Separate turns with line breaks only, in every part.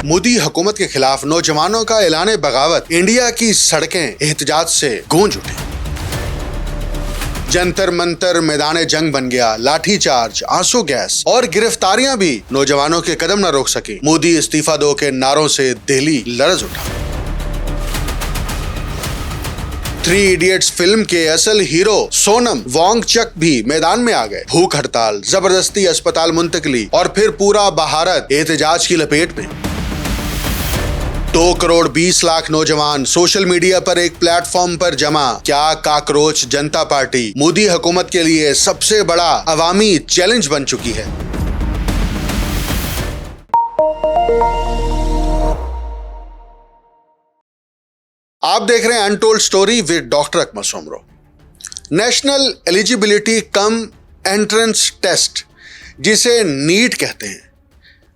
मोदी हुकूमत के खिलाफ नौजवानों का ऐलान बगावत, इंडिया की सड़कें एहतजाज से गूंज उठी। जंतर मंतर मैदान जंग बन गया, लाठी चार्ज, आंसू गैस और गिरफ्तारियां भी नौजवानों के कदम न रोक सकी। मोदी इस्तीफा दो के नारों से दिल्ली लरज उठा। 3 इडियट्स फिल्म के असल हीरो सोनम वांगचक भी मैदान में आ गए। भूख हड़ताल, जबरदस्ती अस्पताल मुंतकली और फिर पूरा भारत एहतजाज की लपेट में। 2 करोड़ 20 लाख नौजवान सोशल मीडिया पर एक प्लेटफॉर्म पर जमा। क्या काकरोच जनता पार्टी मोदी हुकूमत के लिए सबसे बड़ा अवामी चैलेंज बन चुकी है? आप देख रहे हैं untold story with doctor Akmal Soomro. National eligibility cum entrance test, जिसे नीट कहते हैं,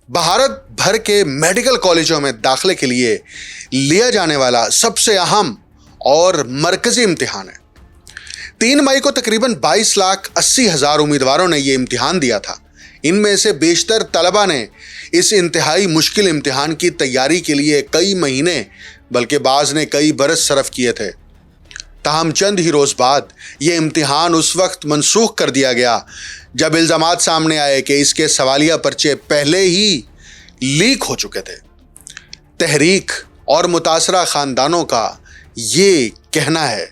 भारत भर के मेडिकल कॉलेजों में दाखिले के लिए लिया जाने वाला सबसे अहम और मरकजी इम्तिहान है। 3 मई को तकरीबन 22,80,000 उम्मीदवारों ने यह इम्तिहान दिया था। इनमें से बेशतर तलबा ने इस इंतहाई मुश्किल इम्तिहान की तैयारी के लिए कई महीने बल्कि बाज ने कई बरस सरफ किए थे। ताहम चंद ही रोज बाद यह इम्तिहान उस वक्त मनसूख कर दिया गया जब इल्जामात सामने आए कि इसके सवालिया पर्चे पहले ही लीक हो चुके थे। तहरीक और मुतासरा खानदानों का ये कहना है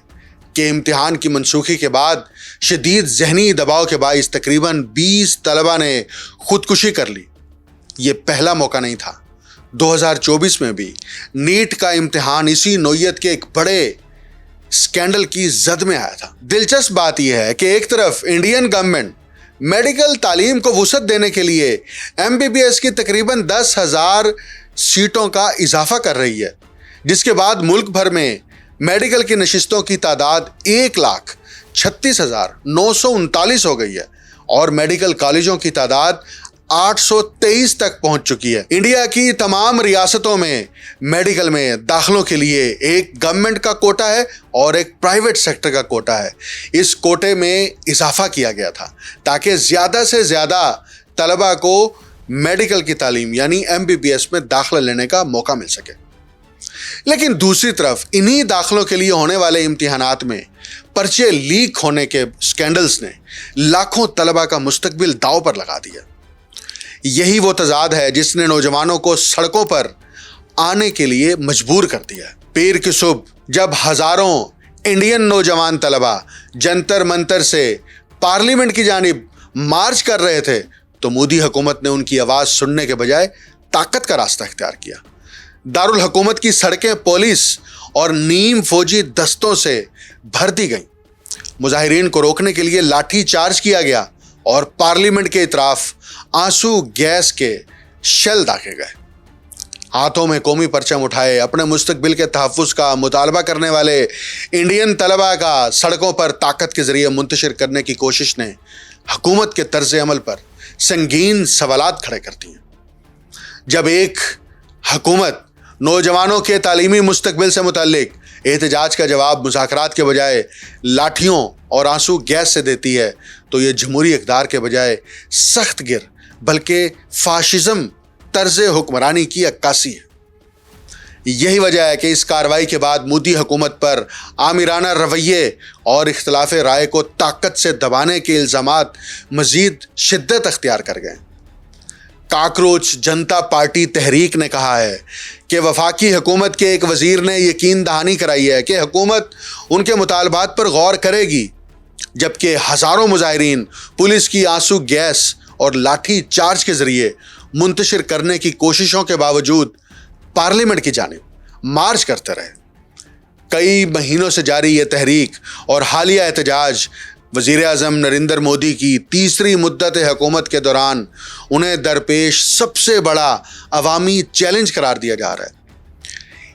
कि इम्तिहान की मनसूखी के बाद शदीद जहनी दबाव के बाइस तकरीबन 20 तलबा ने खुदकुशी कर ली। ये पहला मौका नहीं था। 2024 में भी नीट का इम्तिहान इसी नौयत के एक बड़े स्कैंडल की जद में आया था। दिलचस्प बात यह है कि एक तरफ इंडियन गवर्नमेंट मेडिकल तालीम को वुसअत देने के लिए MBBS की तकरीबन 10,000 सीटों का इजाफा कर रही है, जिसके बाद मुल्क भर में मेडिकल की नशिस्तों की तादाद 1,36,939 हो गई है और मेडिकल कॉलेजों की तादाद 823 तक पहुंच चुकी है। इंडिया की तमाम रियासतों में मेडिकल में दाखिलों के लिए एक गवर्नमेंट का कोटा है और एक प्राइवेट सेक्टर का कोटा है। इस कोटे में इजाफा किया गया था ताकि ज़्यादा से ज़्यादा तलबा को मेडिकल की तालीम यानी MBBS में दाखिला लेने का मौका मिल सके। लेकिन दूसरी तरफ इन्हीं दाखिलों के लिए होने वाले इम्तिहानात में पर्चे लीक होने के स्कैंडल्स ने लाखों तलबा का मुस्तकबिल दांव पर लगा दिया। यही वो तजाद है जिसने नौजवानों को सड़कों पर आने के लिए मजबूर कर दिया। पीर की सुबह जब हजारों इंडियन नौजवान तलबा जंतर मंतर से पार्लियामेंट की जानिब मार्च कर रहे थे तो मोदी हुकूमत ने उनकी आवाज़ सुनने के बजाय ताकत का रास्ता इख्तियार किया। दारुल हुकूमत की सड़कें पुलिस और नीम फौजी दस्तों से भर दी गईं। मुजाहिरीन को रोकने के लिए लाठी चार्ज किया गया और पार्लियामेंट के इतराफ आंसू गैस के शेल दागे गए। हाथों में कौमी परचम उठाए अपने मुस्तकबिल के तहफ़्फ़ुज़ का मुतालबा करने वाले इंडियन तलबा का सड़कों पर ताकत के ज़रिए मुंतशिर करने की कोशिश ने हुकूमत के तर्ज़ अमल पर संगीन सवालात खड़े करती हैं। जब एक हुकूमत नौजवानों के तालीमी मुस्तकबिल से मुताल्लिक एहतजाज का जवाब मुज़ाकरात के बजाय लाठियों और आंसू गैस से देती है तो ये जमहूरी इक़्तिदार के बजाय सख्त गिर बल्कि फाशिज़म तर्ज़ हुक्मरानी की अक्कासी है। यही वजह है कि इस कार्रवाई के बाद मोदी हुकूमत पर आमिराना रवैये और इख्तिलाफ राय को ताकत से दबाने के इल्ज़ामात मज़ीद शिद्दत अख्तियार कर गए। काकरोच जनता पार्टी तहरीक ने कहा है कि वफाकी हुकूमत के एक वज़ीर ने यकीन दहानी कराई है कि हुकूमत उनके मुतालबात पर गौर करेगी, जबकि हज़ारों मुजाहिरीन पुलिस की आंसू गैस और लाठी चार्ज के ज़रिए मुंतशिर करने की कोशिशों के बावजूद पार्लियामेंट की जानिब मार्च करते रहे। कई महीनों से जारी ये तहरीक और हालिया एहतजाज वज़ीर आज़म नरेंद्र मोदी की तीसरी मुद्दत हुकूमत के दौरान उन्हें दरपेश सबसे बड़ा अवामी चैलेंज करार दिया जा रहा है।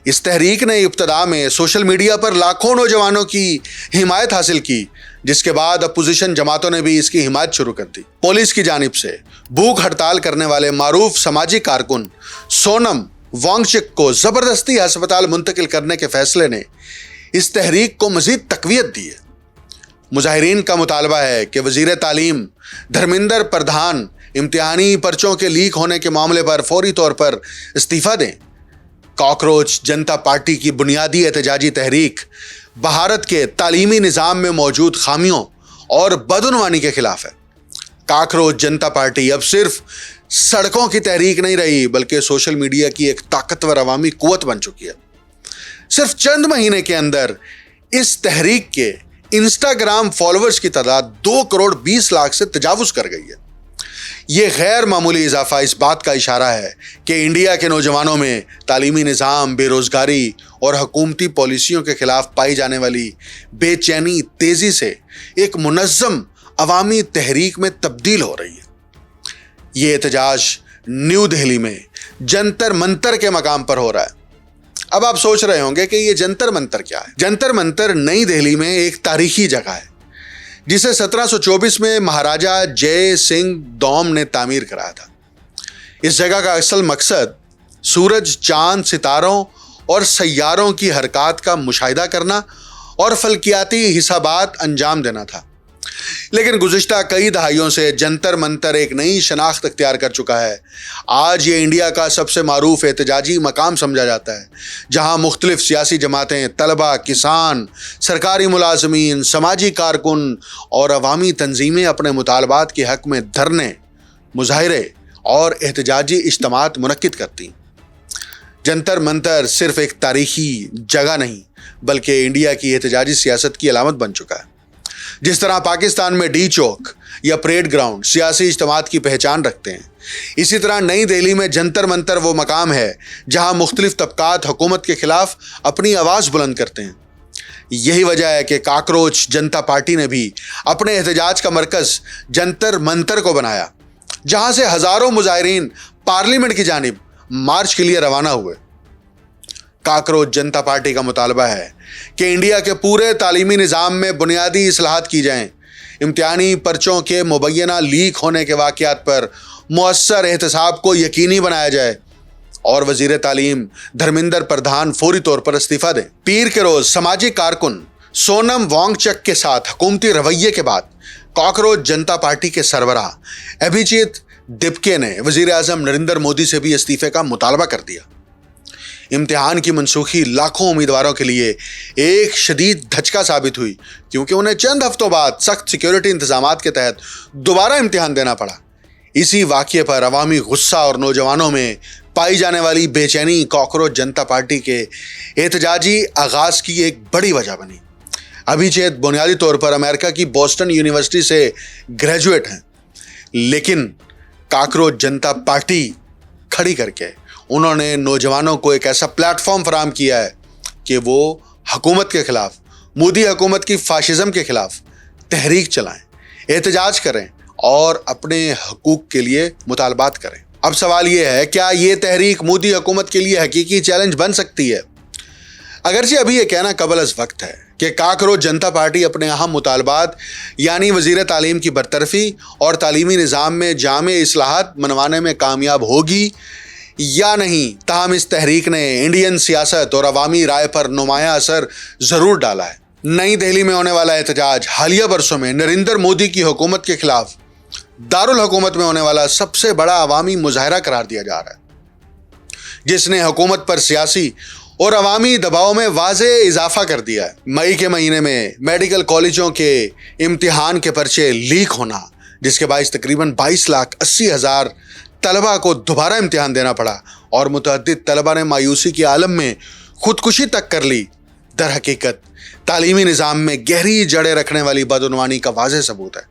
इस तहरीक ने इब्तदा में सोशल मीडिया पर लाखों नौजवानों की हिमायत हासिल की, जिसके बाद अपोजिशन जमातों ने भी इसकी हिमायत शुरू कर दी। पुलिस की जानिब से भूख हड़ताल करने वाले मारूफ समाजी कारकुन सोनम वांगचक को ज़बरदस्ती अस्पताल मुंतकिल करने के फैसले ने इस तहरीक को मज़ीद तक़वियत दी है। मुजाहिरीन का मुतालबा है कि वज़ीर तालीम धर्मेंद्र प्रधान इम्तिहानी पर्चों के लीक होने के मामले पर फौरी तौर पर इस्तीफा दें। कॉकरोच जनता पार्टी की बुनियादी एहतजाजी तहरीक भारत के तालीमी निज़ाम में मौजूद खामियों और बदउनवानी के खिलाफ है। कॉकरोच जनता पार्टी अब सिर्फ सड़कों की तहरीक नहीं रही, बल्कि सोशल मीडिया की एक ताकतवर अवामी कुव्वत बन चुकी है। सिर्फ चंद महीने के अंदर इस तहरीक के इंस्टाग्राम फॉलोअर्स की तादाद 2 करोड़ 20 लाख से तजावुज कर गई है। ये गैर मामूली इजाफा इस बात का इशारा है कि इंडिया के नौजवानों में तालीमी निज़ाम, बेरोजगारी और हुकूमती पॉलिसियों के खिलाफ पाई जाने वाली बेचैनी तेजी से एक मुनज़्ज़म अवामी तहरीक में तब्दील हो रही है। ये एहतजाज न्यू दिल्ली में जंतर मंतर के मकाम पर हो रहा है। अब आप सोच रहे होंगे कि ये जंतर मंतर क्या है। जंतर मंतर नई दिल्ली में एक तारीखी जगह है जिसे 1724 में महाराजा जय सिंह डोम ने तामीर कराया था। इस जगह का असल मकसद सूरज, चांद, सितारों और सैयारों की हरकत का मुशाहिदा करना और फल्कियाती हिसाबात अंजाम देना था। लेकिन गुज़िश्ता कई दहाइयों से जंतर मंतर एक नई शनाख्त अख्तियार कर चुका है। आज ये इंडिया का सबसे मारूफ एहतजाजी मकाम समझा जाता है, जहाँ मुख्तलिफ सियासी जमातें, तलबा, किसान, सरकारी मुलाजमीन, समाजी कारकुन और अवामी तंजीमें अपने मुतालबात के हक़ में धरने, मुजाहिरे और एहतजाजी इज्तिमात मुनक्किद करती। जंतर मंतर सिर्फ एक तारीखी जगह नहीं, बल्कि इंडिया की एहतजाजी सियासत की अलामत बन चुका है। जिस तरह पाकिस्तान में डी चौक या परेड ग्राउंड सियासी इज्तिमात की पहचान रखते हैं, इसी तरह नई दिल्ली में जंतर मंतर वो मकाम है जहां मुख्तलिफ तबकात हुकूमत के खिलाफ अपनी आवाज़ बुलंद करते हैं। यही वजह है कि कॉकरोच जनता पार्टी ने भी अपने एहतजाज का मरकज़ जंतर मंतर को बनाया, जहां से हज़ारों मुजाहिरीन पार्लियामेंट की जानिब मार्च के लिए रवाना हुए। कॉकरोच जनता पार्टी का मुतालबा है कि इंडिया के पूरे तालीमी निज़ाम में बुनियादी इस्लाहात की जाएं, इम्तिहानी पर्चों के मुबैना लीक होने के वाक़यात पर मुअस्सर एहतसाब को यकीनी बनाया जाए और वज़ीर तालीम धर्मेंद्र प्रधान फौरी तौर पर इस्तीफ़ा दें। पीर के रोज़ समाजी कारकुन सोनम वांगचक के साथ हुकूमती रवैये के बाद कॉकरोच जनता पार्टी के सरबराह अभिजीत दिपके ने वज़ीर आज़म नरेंद्र मोदी से भी इस्तीफ़े का मुतालबा कर दिया। इम्तिहान की मनसूखी लाखों उम्मीदवारों के लिए एक शदीद धचका साबित हुई, क्योंकि उन्हें चंद हफ्तों बाद सख्त सिक्योरिटी इंतजामात के तहत दोबारा इम्तिहान देना पड़ा। इसी वाक़ये पर अवामी गुस्सा और नौजवानों में पाई जाने वाली बेचैनी कॉकरोच जनता पार्टी के एहतजाजी आगाज़ की एक बड़ी वजह बनी। अभिजीत बुनियादी तौर पर अमेरिका की बोस्टन यूनिवर्सिटी से ग्रेजुएट हैं, लेकिन कॉकरोच जनता पार्टी खड़ी करके उन्होंने नौजवानों को एक ऐसा प्लेटफॉर्म फराहम किया है कि वो हुकूमत के ख़िलाफ़, मोदी हुकूमत की फाशिज़म के ख़िलाफ़ तहरीक चलाएं, एहतजाज करें और अपने हकूक़ के लिए मुतालबात करें। अब सवाल ये है, क्या ये तहरीक मोदी हुकूमत के लिए हकीकी चैलेंज बन सकती है? अगरचे अभी ये कहना कबल अज़ वक्त है कि कॉकरोच जनता पार्टी अपने अहम मुतालबात यानी वज़ीर तालीम की बरतरफ़ी और तालीमी निज़ाम में जामे इस्लाहात मनवाने में कामयाब होगी या नहीं, ताहम इस तहरीक ने इंडियन सियासत और अवामी राय पर नुमायाँ असर ज़रूर डाला है। नई दिल्ली में होने वाला एहतजाज हालिया बरसों में नरेंद्र मोदी की हुकूमत के खिलाफ दारुल हुकूमत में होने वाला सबसे बड़ा अवामी मुजाहरा करार दिया जा रहा है, जिसने हुकूमत पर सियासी और अवामी दबाव में वाज़े इजाफा कर दिया है। मई के महीने में मेडिकल कॉलेजों के इम्तिहान के पर्चे लीक होना, जिसके बाइस तकरीबन 22,80,000 तलबा को दोबारा इम्तिहान देना पड़ा और मुतअद्दिद तलबा ने मायूसी की आलम में खुदकुशी तक कर ली, दर हकीकत तालीमी निज़ाम में गहरी जड़ें रखने वाली बदउनवानी का वाज़ेह सबूत है।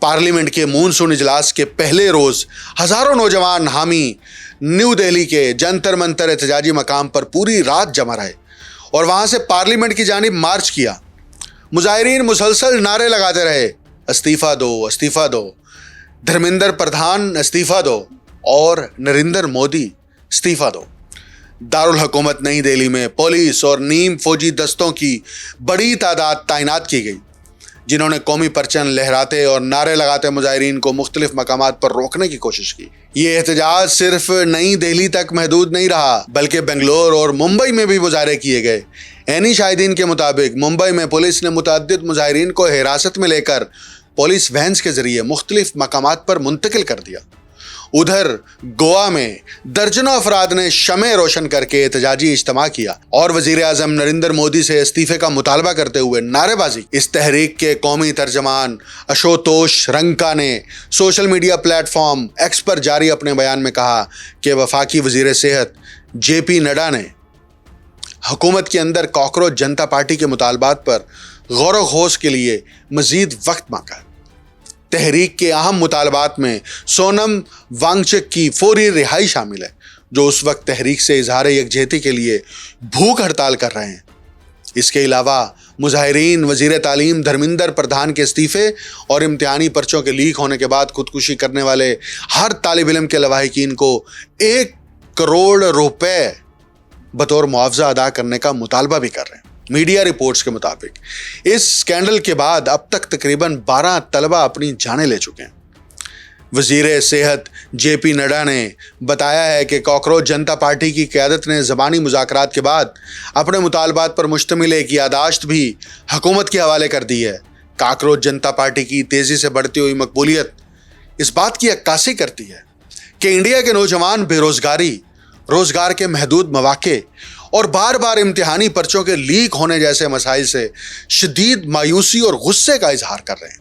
पार्लियामेंट के मानसून इजलास के पहले रोज़ हज़ारों नौजवान हामी न्यू दिल्ली के जंतर मंतर एहतजाजी मकाम पर पूरी रात जमा रहे और वहाँ से पार्लियामेंट की जानिब मार्च किया। मुजाहिरीन मुसलसल नारे लगाते रहे, इस्तीफ़ा दो, इस्तीफ़ा दो, धर्मेंद्र प्रधान इस्तीफ़ा दो और नरेंद्र मोदी इस्तीफ़ा दो। दारुल हुकूमत नई दिल्ली में पुलिस और नीम फौजी दस्तों की बड़ी तादाद तैनात की गई, जिन्होंने कौमी परचम लहराते और नारे लगाते मुजाहिरीन को मुख्तलिफ मकामात पर रोकने की कोशिश की। ये एहतजाज सिर्फ नई दिल्ली तक महदूद नहीं रहा, बल्कि बेंगलोर और मुंबई में भी मुजाहरे किए गए। ऐनी शाहिदीन के मुताबिक मुंबई में पुलिस ने मुतअद्दिद मुजाहिरीन को हिरासत में लेकर पुलिस वैन्स के जरिए मुख्तलिफ मकामात पर मुंतकिल कर दिया। उधर गोवा में दर्जनों अफराद ने शमे रोशन करके एहतजाजी इज्तिमा किया और वजीर आजम नरेंद्र मोदी से इस्तीफे का मुतालबा करते हुए नारेबाजी। इस तहरीक के कौमी तर्जमान आशुतोष रंका ने सोशल मीडिया प्लेटफॉर्म एक्स पर जारी अपने बयान में कहा कि वफाकी वजीर सेहत JP नड्डा ने हुकूमत के अंदर कॉकरोच जनता पार्टी के मुतालबात पर गौर व खोज के लिए मजीद वक्त मांगा। तहरीक के अहम मुतालबात में सोनम वांगचुक की फौरी रिहाई शामिल है, जो उस वक्त तहरीक से इजहार यकजहती के लिए भूख हड़ताल कर रहे हैं। इसके अलावा मुजाहिरीन वजीर तालीम धर्मेंद्र प्रधान के इस्तीफे और इम्तिहानी पर्चों के लीक होने के बाद खुदकुशी करने वाले हर तालिब इल्म के लवाहिकीन को 1 करोड़ रुपए बतौर मुआवजा अदा करने का मुतालबा भी कर रहे हैं। मीडिया रिपोर्ट्स के मुताबिक इस स्कैंडल के बाद अब तक तकरीबन 12 तलबा अपनी जानें ले चुके हैं। वजीर सेहत JP नड्डा ने बताया है कि कॉकरोच जनता पार्टी की क़यादत ने ज़बानी मुज़ाकरात के बाद अपने मुतालबात पर मुश्तमिल एक यादाश्त भी हुकूमत के हवाले कर दी है। कॉकरोच जनता पार्टी की तेज़ी से बढ़ती हुई मकबूलियत इस बात की अक्कासी करती है कि इंडिया के नौजवान बेरोज़गारी, रोज़गार के महदूद मौक़े और बार बार इम्तिहानी पर्चों के लीक होने जैसे मसाइल से शदीद मायूसी और गुस्से का इजहार कर रहे हैं।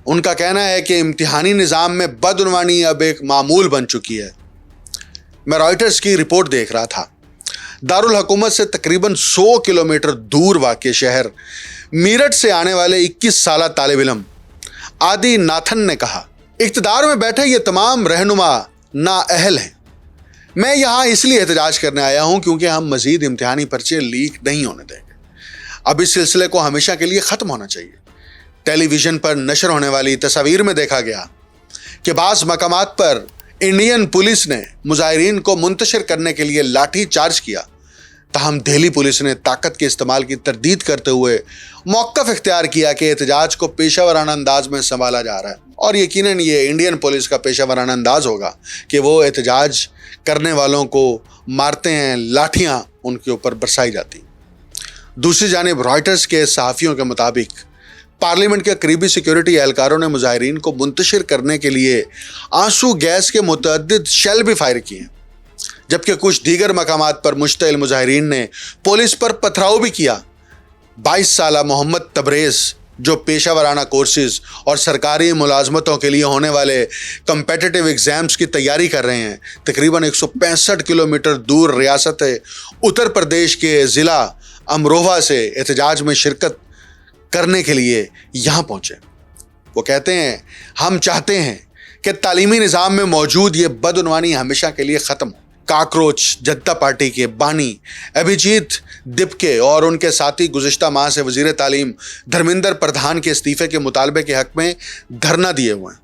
उनका कहना है कि इम्तिहानी निज़ाम में बदउनवानी अब एक मामूल बन चुकी है। मैं रॉयटर्स की रिपोर्ट देख रहा था। दारुल हुकूमत से तकरीबन 100 किलोमीटर दूर वाक़ शहर मीरठ से आने वाले 21 साला तालिब इल्म आदि नाथन ने कहा, इक़्तिदार में बैठे ये तमाम रहनुमा नाअहल हैं। मैं यहाँ इसलिए एहतजाज करने आया हूँ क्योंकि हम मज़ीद इम्तिहानी पर्चे लीक नहीं होने देंगे। अब इस सिलसिले को हमेशा के लिए ख़त्म होना चाहिए। टेलीविज़न पर नशर होने वाली तस्वीर में देखा गया कि बाज़ मकामात पर इंडियन पुलिस ने मुजाहिरीन को मुंतशिर करने के लिए लाठी चार्ज किया, ताहम दिल्ली पुलिस ने ताकत के इस्तेमाल की तरदीद करते हुए मौक़िफ़ इख्तियार किया कि एहतजाज को पेशावराना अंदाज में संभाला जा रहा है। और यकीनन ये इंडियन पुलिस का पेशावराना अंदाज होगा कि वो एहतजाज करने वालों को मारते हैं, लाठियाँ उनके ऊपर बरसाई जाती। दूसरी जानिब रॉयटर्स के सहाफ़ियों के मुताबिक पार्लियामेंट के करीबी सिक्योरिटी एहलकारों ने मुजाहिरीन को मुंतशिर करने के लिए आंसू गैस के मुतअद्दिद शेल भी फायर किए, जबकि कुछ दीगर मकामात पर मुश्तइल मुजाहिरीन ने पुलिस पर पथराव भी किया। 22 साला मोहम्मद तबरेज़, जो पेशावराना कोर्सेज और सरकारी मुलाजमतों के लिए होने वाले कम्पेटिटिव एग्ज़ाम्स की तैयारी कर रहे हैं, तकरीबन 165 किलोमीटर दूर रियासत उत्तर प्रदेश के ज़िला अमरोहा से एहतजाज में शिरकत करने के लिए यहाँ पहुँचे। वो कहते हैं, हम चाहते हैं कि तालीमी निज़ाम में मौजूद ये बदउनवानी हमेशा के लिए ख़त्म हो। कॉकरोच जनता पार्टी के बानी अभिजीत दिपके और उनके साथी गुज़िश्ता माह से वज़ीर तालीम धर्मेंद्र प्रधान के इस्तीफ़े के मुतालबे के हक़ में धरना दिए हुए हैं।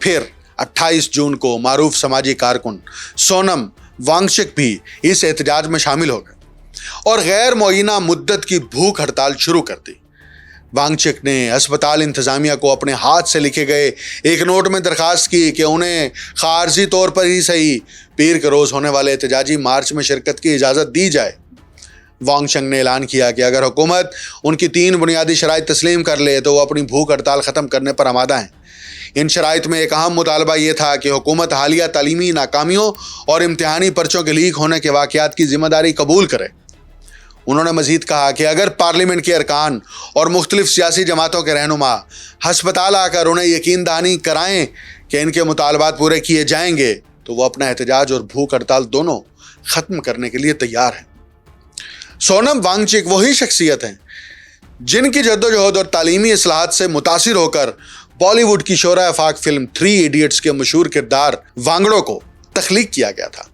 फिर 28 जून को मारूफ समाजी कारकुन सोनम वांगचुक भी इस एहतजाज में शामिल हो गए और गैर मुअय्यना मुद्दत की भूख हड़ताल शुरू कर दी। वांगचुक ने अस्पताल इंतज़ामिया को अपने हाथ से लिखे गए एक नोट में दरख्वास्त की कि उन्हें खारजी तौर पर ही सही पीर के रोज़ होने वाले एहतजाजी मार्च में शिरकत की इजाज़त दी जाए। वांगचुक ने ऐलान किया कि अगर हुकूमत उनकी 3 बुनियादी शराइत तस्लीम कर ले तो वो अपनी भूख हड़ताल ख़त्म करने पर आमादा हैं। इन शराइत में एक अहम मुतालबा ये था कि हुकूमत हालिया तालीमी नाकामियों और इम्तिहानी पर्चों के लीक होने के वाक़यात की ज़िम्मेदारी कबूल करे। उन्होंने मज़ीद कहा कि अगर पार्लियामेंट के अरकान और मुख्तलिफ सियासी जमातों के रहनुमा हस्पताल आकर उन्हें यकीन दहानी कराएँ कि इनके मुतालबात पूरे किए जाएंगे तो वो अपना एहतजाज और भूख हड़ताल दोनों ख़त्म करने के लिए तैयार हैं। सोनम वांगचुक वही शख्सियत हैं जिनकी जद्दोजहद और तालीमी इस्लाहात से मुतासिर होकर बॉलीवुड की शोरा आफाक फिल्म 3 इडियट्स के मशहूर किरदार वांगड़ो को तख्लीक किया गया था।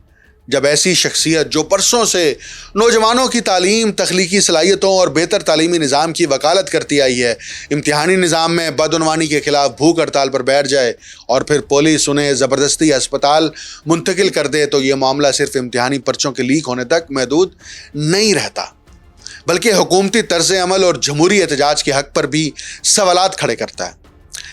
जब ऐसी शख्सियत जो परसों से नौजवानों की तालीम, तख्लीकी सलाहियतों और बेहतर तालीमी निज़ाम की वकालत करती आई है, इम्तिहानी निज़ाम में बदउनवानी के ख़िलाफ़ भूख हड़ताल पर बैठ जाए और फिर पुलिस उन्हें ज़बरदस्ती अस्पताल मुंतकिल कर दे तो ये मामला सिर्फ इम्तिहानी पर्चों के लीक होने तक महदूद नहीं रहता, बल्कि हुकूमती तर्ज़ अमल और जमहूरी एहतजाज के हक़ पर भी सवालात खड़े करता है।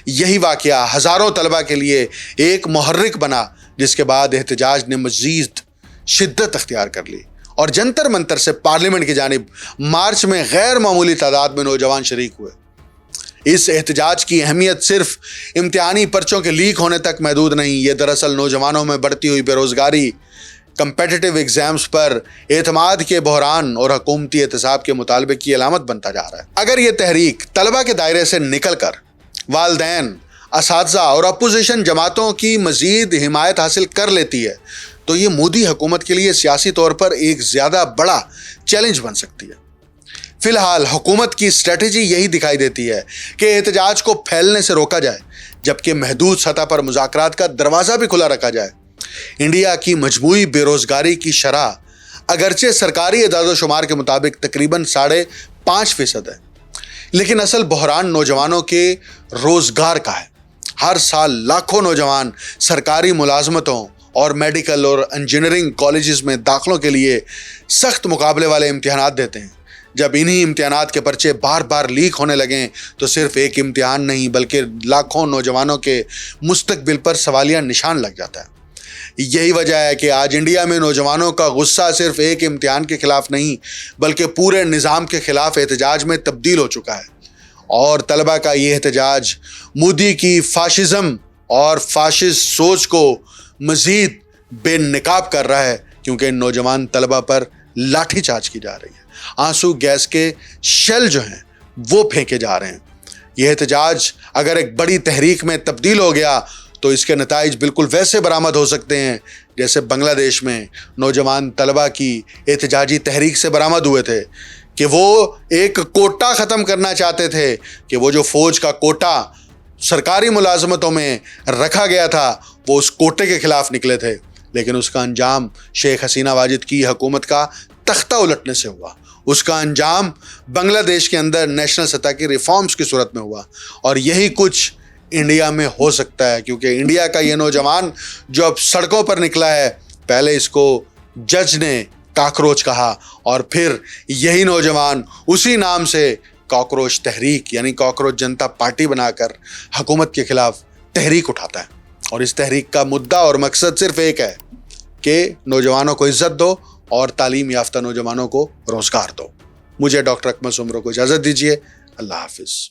यही वाक़या हज़ारों तलबा के लिए एक मुहर्रिक बना, जिसके बाद एहतजाज ने मज़ीद शिद्दत अख्तियार कर ली और जंतर मंतर से पार्लियामेंट की जानिब मार्च में गैर मामूली तादाद में नौजवान शरीक हुए। اس احتجاج کی اہمیت صرف امتحانی پرچوں کے لیک ہونے تک محدود نہیں، یہ دراصل نوجوانوں میں بڑھتی ہوئی بے روزگاری، کمپیٹیٹو ایگزامز پر اعتماد کے بحران اور حکومتی احتساب کے مطالبے کی علامت بنتا جا رہا ہے۔ اگر یہ تحریک طلبہ کے دائرے سے نکل کر والدین، اساتذہ اور اپوزیشن جماعتوں کی مزید حمایت حاصل کر لیتی ہے تو یہ مودی حکومت کے لیے سیاسی طور پر ایک زیادہ بڑا چیلنج بن سکتی ہے۔ فی الحال حکومت کی اسٹریٹجی یہی دکھائی دیتی ہے کہ احتجاج کو پھیلنے سے روکا جائے، جبکہ محدود سطح پر مذاکرات کا دروازہ بھی کھلا رکھا جائے۔ انڈیا کی مجموعی بے روزگاری کی شرح اگرچہ سرکاری اعداد و شمار کے مطابق تقریباً 5.5% ہے، لیکن اصل بحران نوجوانوں کے روزگار کا ہے۔ ہر سال لاکھوں نوجوان سرکاری ملازمتوں اور میڈیکل اور انجینئرنگ کالجز میں داخلوں کے لیے سخت مقابلے والے امتحانات دیتے ہیں۔ جب انہی امتحانات کے پرچے بار بار لیک ہونے لگیں تو صرف ایک امتحان نہیں بلکہ لاکھوں نوجوانوں کے مستقبل پر سوالیہ نشان لگ جاتا ہے۔ یہی وجہ ہے کہ آج انڈیا میں نوجوانوں کا غصہ صرف ایک امتحان کے خلاف نہیں بلکہ پورے نظام کے خلاف احتجاج میں تبدیل ہو چکا ہے، اور طلبہ کا یہ احتجاج مودی کی فاشزم اور فاشسٹ سوچ کو مزید بے نقاب کر رہا ہے، کیونکہ ان نوجوان طلبہ پر لاٹھی چارج کی جا رہی ہے، آنسو گیس کے شیل جو ہیں وہ پھینکے جا رہے ہیں۔ یہ احتجاج اگر ایک بڑی تحریک میں تبدیل ہو گیا تو اس کے نتائج بالکل ویسے برآمد ہو سکتے ہیں جیسے بنگلہ دیش میں نوجوان طلبہ کی احتجاجی تحریک سے برآمد ہوئے تھے کہ وہ ایک کوٹا ختم کرنا چاہتے تھے، کہ وہ جو فوج کا کوٹا سرکاری ملازمتوں میں رکھا گیا تھا وہ اس کوٹے کے خلاف نکلے تھے، لیکن اس کا انجام شیخ حسینہ واجد کی حکومت کا تختہ الٹنے سے ہوا۔ اس کا انجام بنگلہ دیش کے اندر نیشنل سطح کی ریفارمز کی صورت میں ہوا، اور یہی کچھ انڈیا میں ہو سکتا ہے، کیونکہ انڈیا کا یہ نوجوان جو اب سڑکوں پر نکلا ہے، پہلے اس کو جج نے کاکروچ کہا اور پھر یہی نوجوان اسی نام سے کاکروچ تحریک یعنی کاکروچ جنتا پارٹی بنا کر حکومت کے خلاف تحریک اٹھاتا ہے۔ اور اس تحریک کا مدعا اور مقصد صرف ایک ہے کہ نوجوانوں کو عزت دو اور تعلیم یافتہ نوجوانوں کو روزگار دو۔ مجھے ڈاکٹر اکمل سمرو کو اجازت دیجیے۔ اللہ حافظ۔